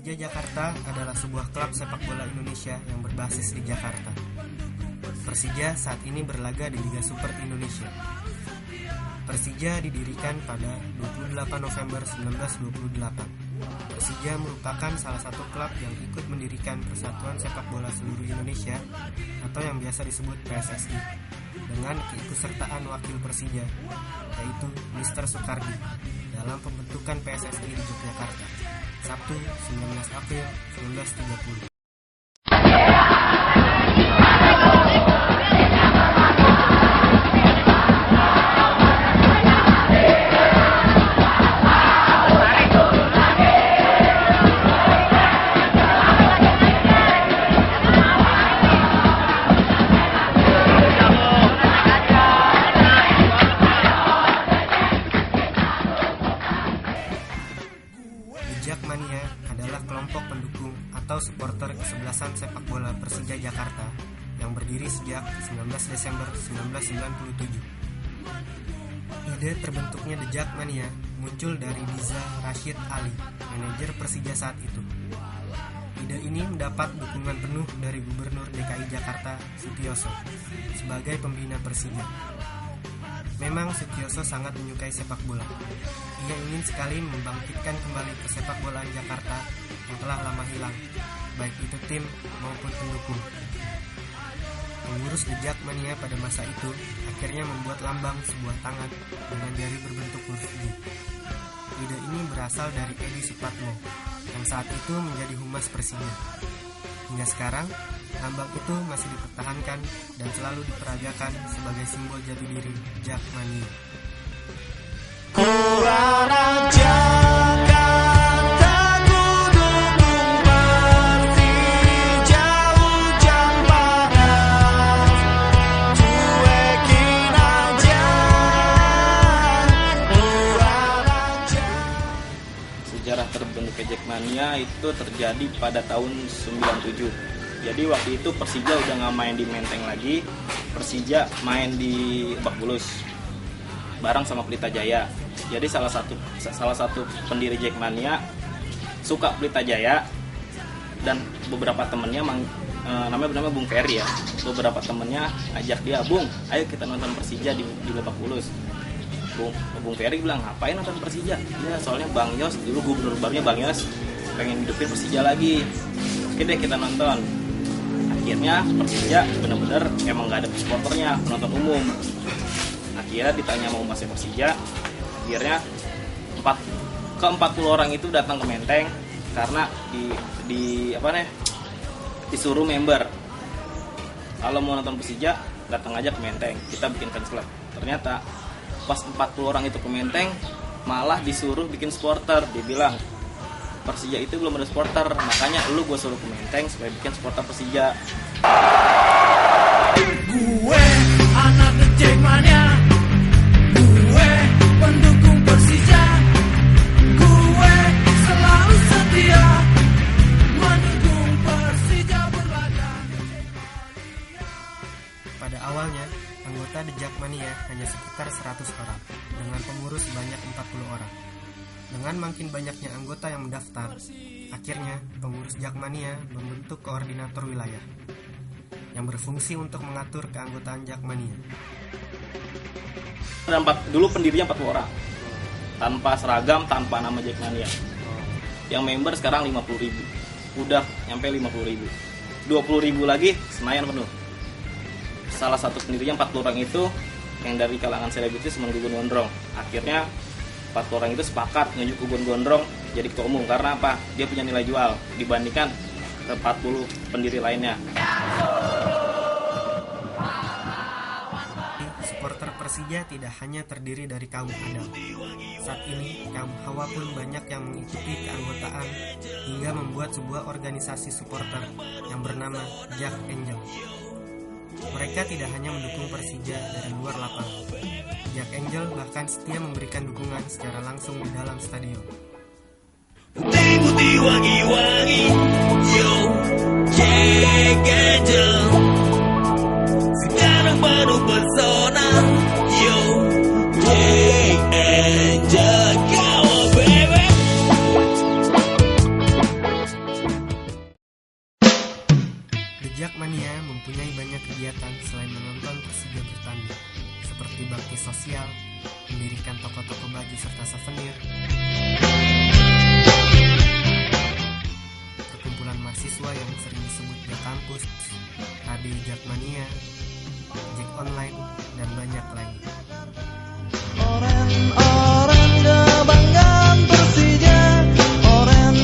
Persija Jakarta adalah sebuah klub sepak bola Indonesia yang berbasis di Jakarta. Persija saat ini berlaga di Liga Super Indonesia. Persija didirikan pada 28 November 1928. Persija merupakan salah satu klub yang ikut mendirikan Persatuan Sepak Bola Seluruh Indonesia atau yang biasa disebut PSSI dengan keikutsertaan wakil Persija, yaitu Mr. Soekardi, dalam pembentukan PSSI di Yogyakarta, Sabtu 19 April 1930. Jakmania adalah kelompok pendukung atau supporter kesebelasan sepak bola Persija Jakarta yang berdiri sejak 19 Desember 1997. Ide terbentuknya The Jakmania muncul dari Diza Rashid Ali, manajer Persija saat itu. Ide ini mendapat dukungan penuh dari Gubernur DKI Jakarta Sutioso sebagai pembina Persija. Memang Sutioso sangat menyukai sepak bola. Ia ingin sekali membangkitkan kembali persepak bolaan Jakarta yang telah lama hilang, baik itu tim maupun pendukung. Pengurus The Jakmania pada masa itu akhirnya membuat lambang sebuah tangan dengan jari berbentuk huruf J. Ide ini berasal dari Edi Supatmo yang saat itu menjadi humas Persija. Hingga sekarang, lambang itu masih dipertahankan dan selalu diperagakan sebagai simbol jati diri Jakmania. Sejarah terbentuknya Jakmania itu terjadi pada tahun 97. Jadi waktu itu Persija udah nggak main di Menteng lagi, Persija main di Lebak Bulus bareng sama Pelita Jaya. Jadi salah satu pendiri Jakmania suka Pelita Jaya dan beberapa temennya namanya Bung Ferry ya. Beberapa temennya ajak dia, "Bung, ayo kita nonton Persija di Lebak Bulus." Bung Ferry bilang, "Ngapain nonton Persija?" Ya soalnya Bang Yos, dulu gubernur barunya Bang Yos, pengen hidupin Persija lagi. Oke deh kita nonton. Akhirnya Persija benar-benar emang nggak ada supporternya, penonton umum. Akhirnya ditanya mau masuk Persija, akhirnya 40 orang itu datang ke Menteng karena disuruh member. Kalau mau nonton Persija datang aja ke Menteng, kita bikin fans club. Ternyata pas 40 orang itu ke Menteng malah disuruh bikin supporter. Dia bilang, Persija itu belum ada supporter, makanya lu gue suruh ke Menteng supaya bikin supporter Persija. Gue anak The Jakmania, gue pendukung Persija, gue selalu setia mendukung Persija berlaga. Pada awalnya, anggota The Jakmania hanya sekitar 100 orang, dengan pengurus sebanyak 40 orang. Dengan makin banyaknya anggota yang mendaftar, akhirnya pengurus Jakmania membentuk koordinator wilayah yang berfungsi untuk mengatur keanggotaan Jakmania. Dulu pendirinya 40 orang, tanpa seragam, tanpa nama Jakmania. Yang member sekarang 50.000, udah nyampe 50.000. 20.000 lagi Senayan penuh. Salah satu pendirinya 40 orang itu yang dari kalangan selebritis Gugun Gondrong. Akhirnya 40 orang itu sepakat nunjuk Gugun Gondrong jadi ketua umum. Karena apa? Dia punya nilai jual dibandingkan ke 40 pendiri lainnya. Supporter Persija tidak hanya terdiri dari kaum Adam. Saat ini, kaum Hawa pun banyak yang mengikuti keanggotaan hingga membuat sebuah organisasi supporter yang bernama Jack Angel. Mereka tidak hanya mendukung Persija dari luar lapangan. Jack Angel bahkan setia memberikan dukungan secara langsung di dalam stadion. Putih-putih wangi-wangi, yo, Jack Angel. Sekarang baru pesona, yo, Jack Angel, kawan baby. Jakmania mempunyai banyak kegiatan selain menonton Persija bertanding, seperti bakti sosial, mendirikan toko-toko baju serta souvenir, perkumpulan mahasiswa yang sering disebut Jakampus, Radio Jakmania, Jack Online, dan banyak lagi. Oren kebanggaan Persija, oren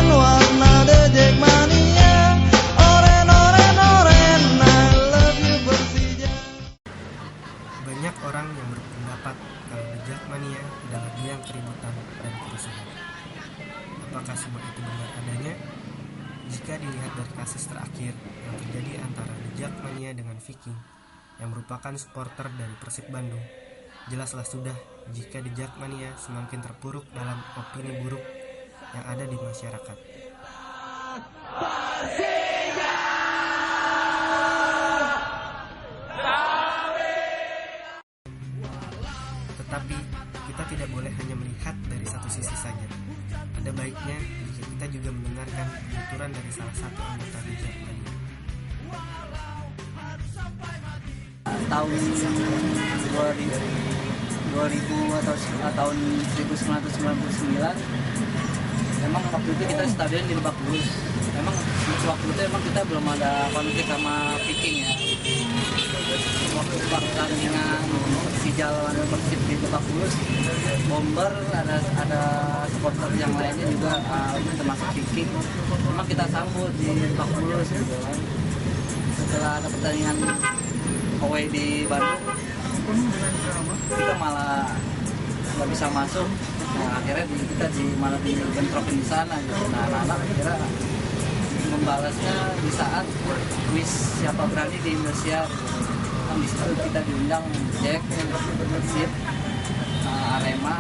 warna The Jakmania, oren I love you Persija. Banyak orang yang berpendapat kalau The Jakmania adalah biang keributan dan kerusuhan. Apakah semua itu benar adanya? Jika dilihat dari kasus terakhir yang terjadi antara The Jakmania dengan Viking, yang merupakan supporter dari Persib Bandung, jelaslah sudah jika The Jakmania semakin terpuruk dalam opini buruk yang ada di masyarakat. Tetapi kita tidak boleh hanya melihat dari satu sisi saja. Ada baiknya jika kita juga mendengarkan penuturan dari salah satu anggota The Jakmania. Tahun 2000 atau tahun 1999 memang waktu itu kita stadion di Lebak Bulus. Memang waktu itu kita belum ada konflik sama Viking ya. Waktu pertandingan Persija lawan Persib di Lebak Bulus, Bomber ada supporter yang lainnya juga termasuk Viking. Memang kita sambut di Lebak Bulus gitu kan. Setelah ada pertandingan away di Bandung, kita malah nggak bisa masuk. Nah, akhirnya kita malah dibentrokin di sana gitu. Nah, anak-anak akhirnya membalasnya di saat kuis siapa berani di Indonesia. Kan di situ kita diundang Jack, Persib, Arema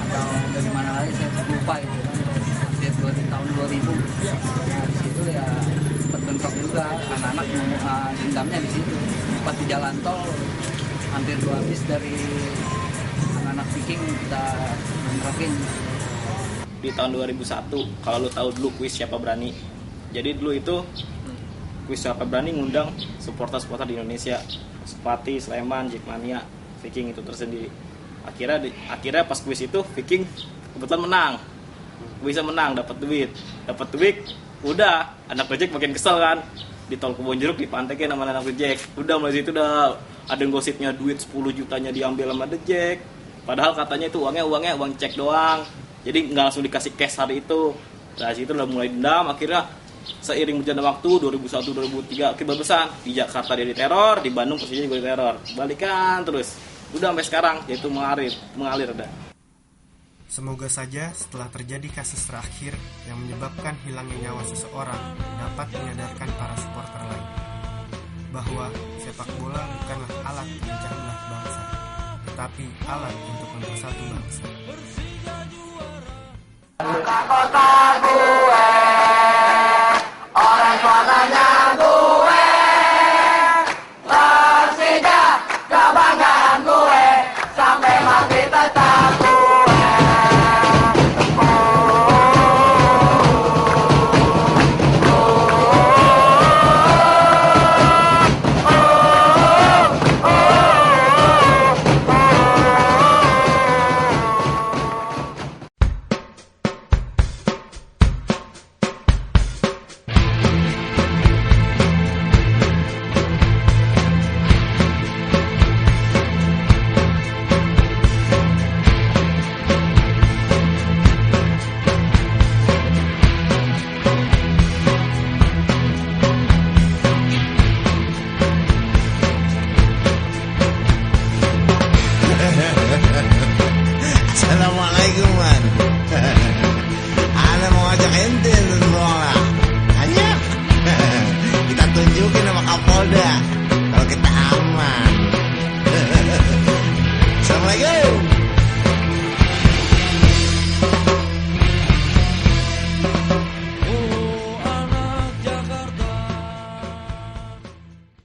atau dari mana lagi saya lupa itu. Di tahun 2000. Nah, di situ ya bentrok juga, anak-anak dendamnya di situ. Pas di jalan tol hampir 2 bis dari anak-anak Viking kita bentrokin. Di tahun 2001, kalau lo tahu dulu kuis siapa berani. Jadi dulu itu kuis siapa berani ngundang supporter-supporter di Indonesia, Sepati, Sleman, Jakmania, Viking itu tersendiri. Akhirnya pas kuis itu Viking kebetulan menang. Bisa menang, dapat duit, udah anak Jack makin kesel kan, di tol Kebonjeruk dipantekin sama anak Jack. Udah mulai situ udah ada gosipnya duit 10 jutanya diambil sama The Jack, padahal katanya itu uangnya uang cek doang, jadi nggak langsung dikasih cash hari itu. Dari situ udah mulai dendam. Akhirnya seiring berjalannya waktu 2001-2003 kebebasan di Jakarta dia diteror, di Bandung Persija juga diteror, balikan terus udah sampai sekarang, yaitu mengalir udah. Semoga saja setelah terjadi kasus terakhir yang menyebabkan hilangnya nyawa seseorang dapat menyadarkan para supporter lain bahwa sepak bola bukanlah alat pemecah belah bangsa, tetapi alat untuk mempersatu bangsa. Kota gue, orang warnanya